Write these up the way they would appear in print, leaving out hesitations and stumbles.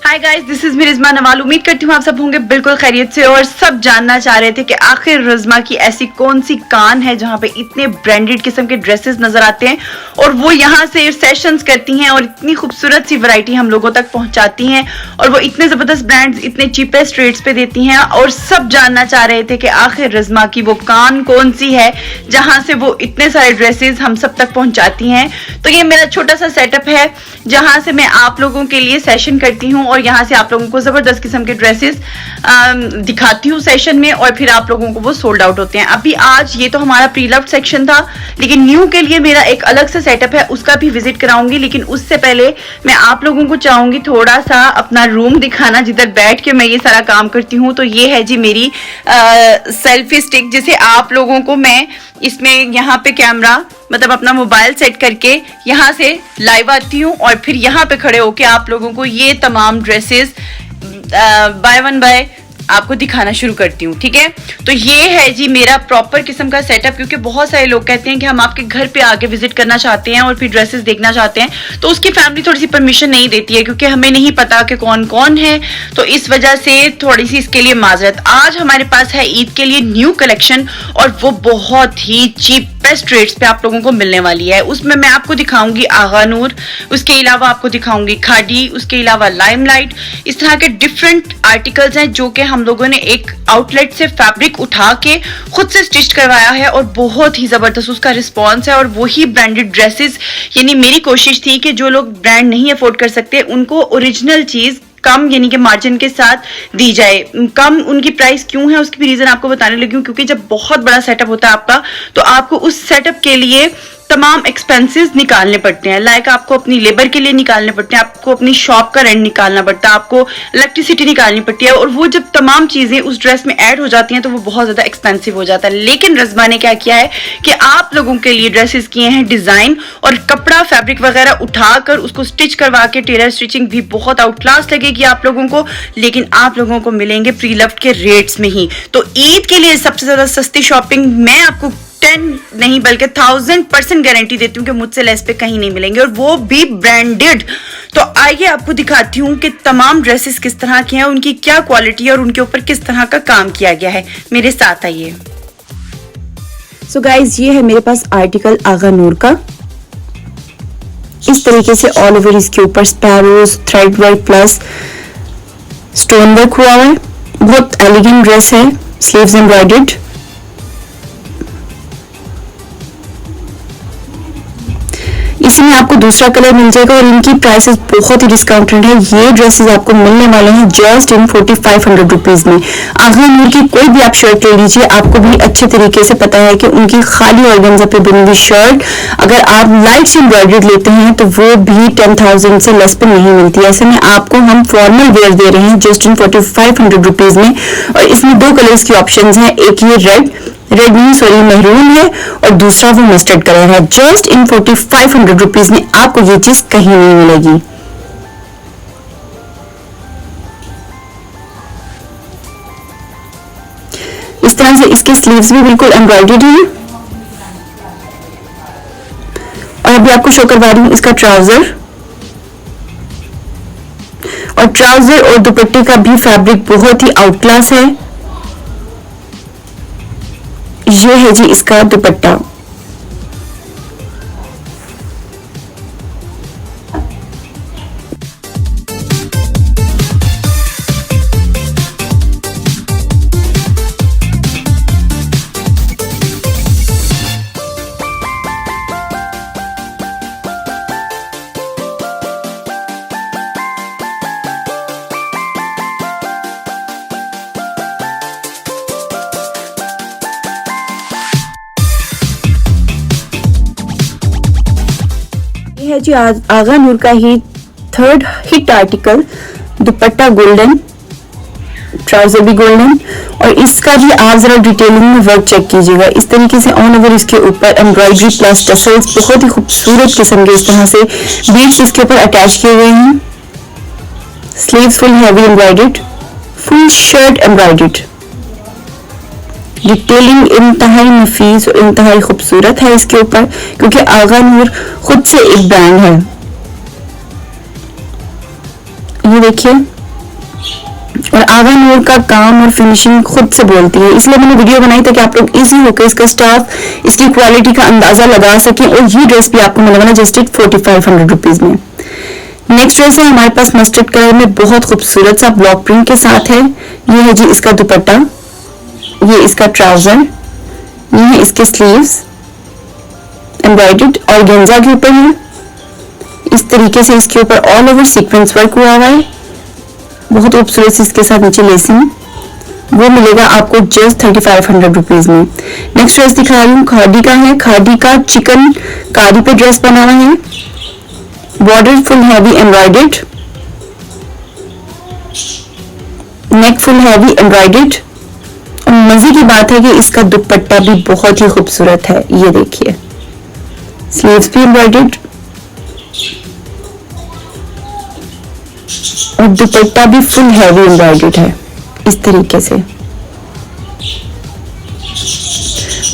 Hi guys, this is me Rizma Nawal. उम्मीद करती हूँ आप सब होंगे बिल्कुल खैरियत से और सब जानना चाह रहे थे कि आखिर रिजमा की ऐसी कौन सी कान है जहाँ पे इतने ब्रांडेड किस्म के ड्रेसेस नजर आते हैं और वो यहाँ से सेशंस करती हैं और इतनी खूबसूरत सी वैरायटी हम लोगों तक पहुंचाती हैं और वो इतने जबरदस्त ब्रांड्स इतने चीपेस्ट रेट्स पे देती हैं और सब जानना चाह रहे थे कि आखिर रिजमा की वो कान कौन सी है जहाँ से वो इतने सारे ड्रेसेस हम सब तक पहुंचाती हैं। तो ये मेरा छोटा सा सेटअप है जहाँ से मैं आप लोगों के लिए सेशन करती हूँ और यहाँ से आप लोगों को जबरदस्त किस्म के ड्रेसेस दिखाती हूँ सेशन में और फिर आप लोगों को वो सोल्ड आउट होते हैं। अभी आज ये तो हमारा प्री लव्ड सेक्शन था, लेकिन न्यू के लिए मेरा एक अलग सा सेटअप है, उसका भी विजिट कराऊंगी। लेकिन उससे पहले मैं आप लोगों को चाहूंगी थोड़ा सा अपना रूम दिखाना जिधर बैठ के मैं ये सारा काम करती हूँ। तो ये है जी मेरी सेल्फी स्टिक, जिसे आप लोगों को मैं इसमें यहाँ पे कैमरा मतलब अपना मोबाइल सेट करके यहाँ से लाइव आती हूँ और फिर यहाँ पे खड़े होके आप लोगों को ये तमाम ड्रेसेस बाय वन बाय आपको दिखाना शुरू करती हूँ। ठीक है, तो ये है जी मेरा प्रॉपर किस्म का सेटअप, क्योंकि बहुत सारे लोग कहते हैं कि हम आपके घर पे आके विजिट करना चाहते हैं और फिर ड्रेसेस देखना चाहते हैं, तो उसकी फैमिली थोड़ी सी परमिशन नहीं देती है क्योंकि हमें नहीं पता कि कौन कौन है, तो इस वजह से थोड़ी सी इसके लिए माजरत। आज हमारे पास है ईद के लिए न्यू कलेक्शन और वो बहुत ही चीप बेस्ट रेट्स पे आप लोगों को मिलने वाली है। उसमें मैं आपको दिखाऊंगी आगा नूर, उसके अलावा आपको दिखाऊंगी खादी, उसके अलावा लाइमलाइट। इस तरह के डिफरेंट आर्टिकल्स हैं जो कि हम लोगों ने एक आउटलेट से फैब्रिक उठा के खुद से स्टिच करवाया है और बहुत ही जबरदस्त उसका रिस्पॉन्स है। और वही ब्रांडेड ड्रेसेस, यानी मेरी कोशिश थी कि जो लोग ब्रांड नहीं अफोर्ड कर सकते उनको ओरिजिनल चीज कम यानी कि मार्जिन के साथ दी जाए। कम उनकी प्राइस क्यों है उसकी भी रीजन आपको बताने लगी हूँ, क्योंकि जब बहुत बड़ा सेटअप होता है आपका तो आपको उस सेटअप के लिए तमाम एक्सपेंसेस निकालने पड़ते हैं। लाइक आपको अपनी लेबर के लिए निकालने पड़ते हैं, आपको अपनी शॉप का रेंट निकालना पड़ता है, आपको इलेक्ट्रिसिटी निकालनी पड़ती है और वो जब तमाम चीजें उस ड्रेस में ऐड हो जाती हैं तो वो बहुत ज्यादा एक्सपेंसिव हो जाता है। लेकिन रिजमा ने क्या किया है कि आप लोगों के लिए ड्रेसेस किए हैं डिजाइन और कपड़ा फैब्रिक वगैरह उठाकर उसको स्टिच करवा के, टेलर स्टिचिंग भी बहुत आउट क्लास लगेगी आप लोगों को, लेकिन आप लोगों को मिलेंगे प्री लव्ड के रेट्स में ही। तो ईद के लिए सबसे ज्यादा सस्ती शॉपिंग मैं आपको 10 नहीं बल्कि 1000% गारंटी देती हूँ कि मुझसे लेस पे कहीं नहीं मिलेंगे और वो भी ब्रांडेड। तो आइए आपको दिखाती हूँ कि तमाम ड्रेसेस किस तरह की हैं, उनकी क्या क्वालिटी है और उनके ऊपर किस तरह का काम किया गया है। मेरे साथ आइए। सो गाइज, ये है मेरे पास आर्टिकल आगा नूर का। इस तरीके से ऑल ओवर इसके ऊपर sparrows, thread work plus stone work हुआ है। बहुत एलिगेंट ड्रेस है, स्लीव्स एम्ब्रॉयडर्ड। इसी में आपको दूसरा कलर मिल जाएगा और इनकी प्राइसेस बहुत ही डिस्काउंटेड है। ये ड्रेसेस आपको मिलने वाले हैं जस्ट इन 4500 रुपीज में। आगा नूर की कोई भी आप शर्ट ले लीजिए, आपको भी अच्छे तरीके से पता है कि उनकी खाली ऑर्गेन्जा पे बनी हुई शर्ट अगर आप लाइट से एम्ब्रॉयडर्ड लेते हैं तो वो भी 10,000 से लेस पे नहीं मिलती। ऐसे में आपको हम फॉर्मल वेयर दे रहे हैं जस्ट इन 4500 रुपीज में। और इसमें दो कलर्स की ऑप्शन है, एक ये रेड नहीं सॉरी मैरून है और दूसरा वो मस्टर्ड कलर है। जस्ट इन 4500 रुपीज में आपको ये चीज कहीं नहीं मिलेगी। इस तरह से इसके स्लीव्स भी बिल्कुल एम्ब्रॉयडर्ड हैं। और अभी आपको शो करवा रही हूँ इसका ट्राउजर। और ट्राउजर और दुपट्टे का भी फैब्रिक बहुत ही आउट क्लास है। ये है जी इसका दुपट्टा। है जी आगा नूर का ही third hit article. Dupatta golden, trouser भी गोल्डन और इसका भी आप जरा डिटेलिंग में वर्क चेक कीजिएगा। इस तरीके से ऑन ओवर इसके ऊपर एम्ब्रॉयडरी प्लस टसल्स बहुत ही खूबसूरत किस्म के इस तरह से बीड्स इसके ऊपर अटैच किए हुए हैं। Sleeves full heavy embroidered, full shirt embroidered. Detailing इंतहाई नफीस और इंतहाई खूबसूरत है इसके ऊपर, क्योंकि आगा नूर खुद से एक ब्रांड है। ये देखिए और आगा नूर का काम और फिनिशिंग खुद से बोलती है, इसलिए मैंने वीडियो बनाई ताकि आप लोग इजी होकर इसका स्टाफ, इसकी क्वालिटी का अंदाजा लगा सकें। और ये ड्रेस भी आपको मिलेगा ना जस्ट 4500 रुपीज में। नेक्स्ट ड्रेस है हमारे पास मस्टर्ड कलर में, बहुत खूबसूरत सा ब्लॉक प्रिंट के साथ है। ये है जी इसका दुपट्टा, ये इसका ट्राउजर, ये है इसके स्लीव्स, एम्ब्रॉयडर्ड ऑर्गेन्जा के ऊपर है। इस तरीके से इसके ऊपर ऑल ओवर सीक्वेंस वर्क हुआ हुआ है, बहुत खूबसूरत सी इसके साथ नीचे लेसिंग, वो मिलेगा आपको जस्ट 3500 रुपीज में। नेक्स्ट ड्रेस दिखा रही हूँ, खादी का है, खादी का चिकन कारी पे ड्रेस बना हुआ है, बॉर्डर फुल हैवी एम्ब्रॉयडर्ड, नेक फुल हैवी एम्ब्रॉयडर्ड। और मजे की बात है कि इसका दुपट्टा भी बहुत ही खूबसूरत है, ये देखिए स्लीव्स भी एम्ब्रॉयडर्ड और दुपट्टा भी फुल हैवी एम्ब्रॉयडर्ड है इस तरीके से।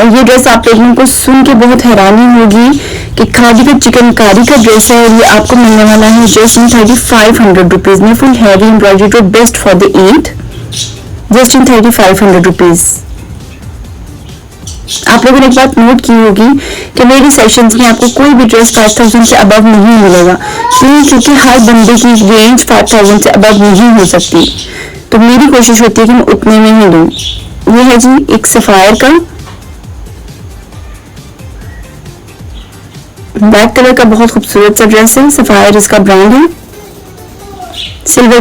और ये ड्रेस आप लोगों को सुन के बहुत हैरानी होगी कि खादी का चिकनकारी का ड्रेस है और ये आपको मिलने वाला है जस्ट इन 3500 रुपीज में, फुल हैवी एम्ब्रॉयडर्ड और best for the Eid, just in 3500 rupees. आप लोगों ने एक बात नोट की होगी कि मेरी सेशंस में आपको कोई भी ड्रेस 5000 से अबव नहीं मिलेगा, क्योंकि हर बंदे की रेंज 5000 से अबव नहीं हो सकती, तो मेरी कोशिश होती है कि मैं उतने में ही दूं। ये है जी एक सफायर का ब्लैक कलर का बहुत खूबसूरत सा ड्रेस है, सफायर इसका ब्रांड है, सिल्वर